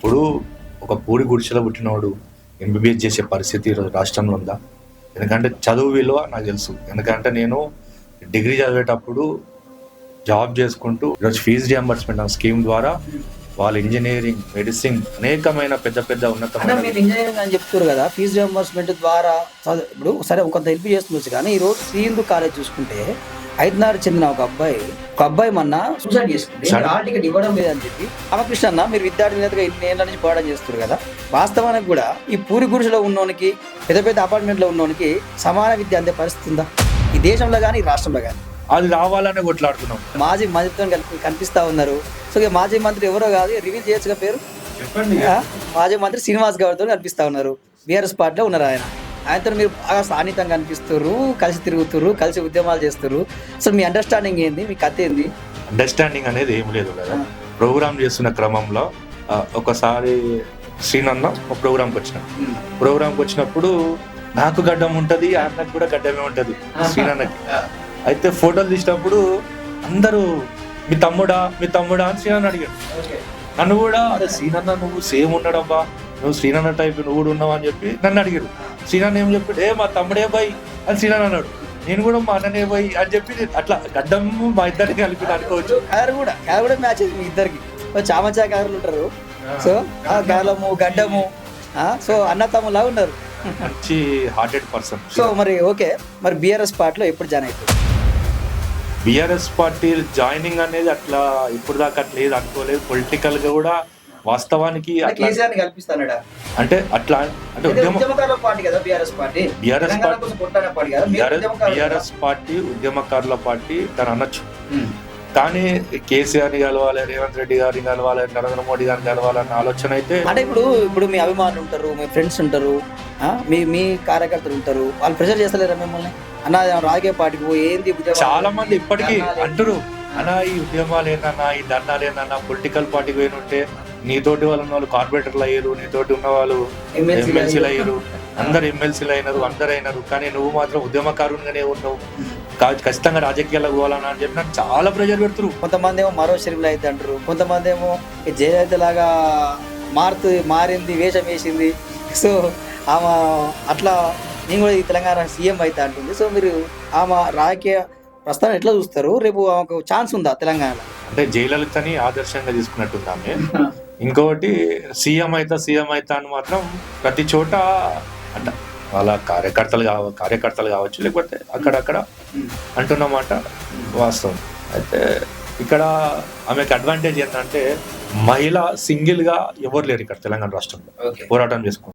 ఇప్పుడు ఒక పూడి గుడిసెలో పుట్టినవాడు ఎంబీబీఎస్ చేసే పరిస్థితి ఈరోజు రాష్ట్రంలో ఉందా? ఎందుకంటే చదువు విలువ నాకు తెలుసు. ఎందుకంటే నేను డిగ్రీ చదివేటప్పుడు జాబ్ చేసుకుంటూ ఈరోజు ఫీజు రియంబర్స్మెంట్ స్కీమ్ ద్వారా వాళ్ళు ఇంజనీరింగ్, మెడిసిన్ అనేకమైన పెద్ద పెద్ద ఉన్నతమైన ఇంజనీరింగ్ అని చెప్తారు కదా, ఫీజు రియంబర్స్మెంట్ ద్వారా ఇప్పుడు సరే కొంత హెల్ప్ చేస్తుండొచ్చు. కానీ ఈ రోజు శ్రీ హిందూ కాలేజ్ చూసుకుంటే హైదరాబాద్ చెందిన ఒక అబ్బాయి మొన్న సూసైడ్ చేసుకుంటే హాల్ టికెట్ ఇవ్వడం లేదని చెప్పి రామకృష్ణ అన్న, మీరు విద్యార్థి నేతగా ఇన్ని ఏళ్ళ నుంచి పోరాటం చేస్తారు కదా, వాస్తవానికి కూడా ఈ పూరి గుడిసెలో ఉన్నోనికి, పెద్ద పెద్ద అపార్ట్మెంట్లో ఉన్నోనికి సమాన విద్య అందే పరిస్థితి ఉందా ఈ దేశంలో కానీ ఈ రాష్ట్రంలో కానీ? అది రావాలనే కొట్లాడుతున్నాం. మాజీ మంత్రితో కనిపిస్తా ఉన్నారు. సో ఇక మాజీ మంత్రి ఎవరో కాదు, రివీల్ చేయొచ్చుగా పేరు. చెప్పండి. మాజీ మంత్రి శ్రీనివాస్ గౌడ్తో కనిపిస్తా ఉన్నారు. బీఆర్ఎస్ పార్టీలో ఉన్నారు. ఆయనతో మీరు బాగా సాన్నిహితంగా కనిపిస్తారు, కలిసి తిరుగుతారు, కలిసి ఉద్యమాలు చేస్తారు. అసలు మీ అండర్స్టాండింగ్ ఏంది, మీ కథ ఏంది? అండర్స్టాండింగ్ అనేది ఏం లేదు కదా. ప్రోగ్రామ్ చేస్తున్న క్రమంలో ఒకసారి శ్రీనన్న ఒక ప్రోగ్రామ్కి వచ్చినప్పుడు నాకు గడ్డం ఉంటుంది, ఆయనకు కూడా గడ్డమే ఉంటుంది శ్రీనన్నకి. అయితే ఫోటోలు తీసినప్పుడు అందరూ మీ తమ్ముడా అని శ్రీనన్న అడిగాడు. నన్ను కూడా అరే శ్రీనన్న నువ్వు సేమ్ ఉన్నాడబ్బా, నువ్వు శ్రీనన్న టైప్ నువ్వు కూడా ఉన్నావు అని చెప్పి నన్ను అడిగాడు. శ్రీనన్న ఏం చెప్పాడు, మా తమ్ముడే బాయ్ అని శ్రీనన్న అన్నాడు. నేను కూడా మా అన్ననే బాయ్ అని చెప్పి అట్లా గడ్డం మా ఇద్దరికి కలిపి అనుకోవచ్చు. కలర్ కూడా మ్యాచ్ మీ ఇద్దరికి. చామచా కలర్లు ఉంటారు. సో గలము గడ్డము, సో అన్న తమ్ములా ఉన్నారు. మంచి హార్టెడ్ పర్సన్. సో మరి ఓకే, మరి బీఆర్ఎస్ పార్టీలో ఎప్పుడు జాయిన్ అయిపోయింది? బీఆర్ఎస్ పార్టీ జాయినింగ్ అనేది అట్లా ఇప్పుడు దాకా అట్లా లేదు, అనుకోలేదు. పొలిటికల్ గా కూడా వాస్తవానికి అంటే అట్లా అంటే బీఆర్ఎస్ పార్టీ ఉద్యమకారుల పార్టీ అని అనొచ్చు. కానీ కేసీఆర్ ని కలవాలి, రేవంత్ రెడ్డి గారిని కలవాలి, నరేంద్ర మోడీ గారిని కలవాలన్న ఆలోచన అయితే అంటే ఇప్పుడు మీ అభిమానులు ఉంటారు, మీ ఫ్రెండ్స్ ఉంటారు, మీ కార్యకర్తలు ఉంటారు, వాళ్ళు ప్రెషర్ చేస్తలేరా మిమ్మల్ని? అన్న రాజకీయ పార్టీకి పోయి ఏంది? చాలా మంది ఇప్పటికీ అంటారు, అన్నా ఈ ఉద్యమాలు ఏందన్నా, ఈ ధర్నాలు ఏందన్నా, పొలిటికల్ పార్టీకి పోయిన ఉంటే నీతోటి వాళ్ళు ఉన్న వాళ్ళు కార్పొరేటర్లు అయ్యారు, నీతోటి ఉన్న వాళ్ళు ఎమ్మెల్సీలు అయ్యారు, అందరు ఎమ్మెల్సీలు అయినారు, అందరు అయినారు, కానీ నువ్వు మాత్రం ఉద్యమకారునిగానే ఉన్నావు, ఖచ్చితంగా రాజకీయాలకు పోవాలన్నా అని చెప్పి నాకు చాలా ప్రెషర్ పెడుతున్నారు. కొంతమంది ఏమో మరో షరీఫ్లు అయితే అంటారు, కొంతమంది ఏమో జయలలిత లాగా మారింది, వేషం వేసింది. సో ఆమె అట్లా నేను కూడా ఈ తెలంగాణ సీఎం అయితే అంటుంది. సో మీరు ఆమె రాజకీయ ప్రస్థానం ఎట్లా చూస్తారు? రేపు ఆమెకు ఛాన్స్ ఉందా తెలంగాణలో? అంటే జయలలితని ఆదర్శంగా తీసుకున్నట్టుంది ఆమె. ఇంకొకటి సీఎం అయితే అని మాత్రం ప్రతి చోట అంట వాళ్ళ కార్యకర్తలు కావచ్చు, లేకపోతే అక్కడక్కడ అంటున్నమాట వాస్తవం. అయితే ఇక్కడ ఆమెకు అడ్వాంటేజ్ ఏంటంటే మహిళ సింగిల్ గా ఎవరు లేరు ఇక్కడ తెలంగాణ రాష్ట్రంలో పోరాటం చేసుకుంటారు.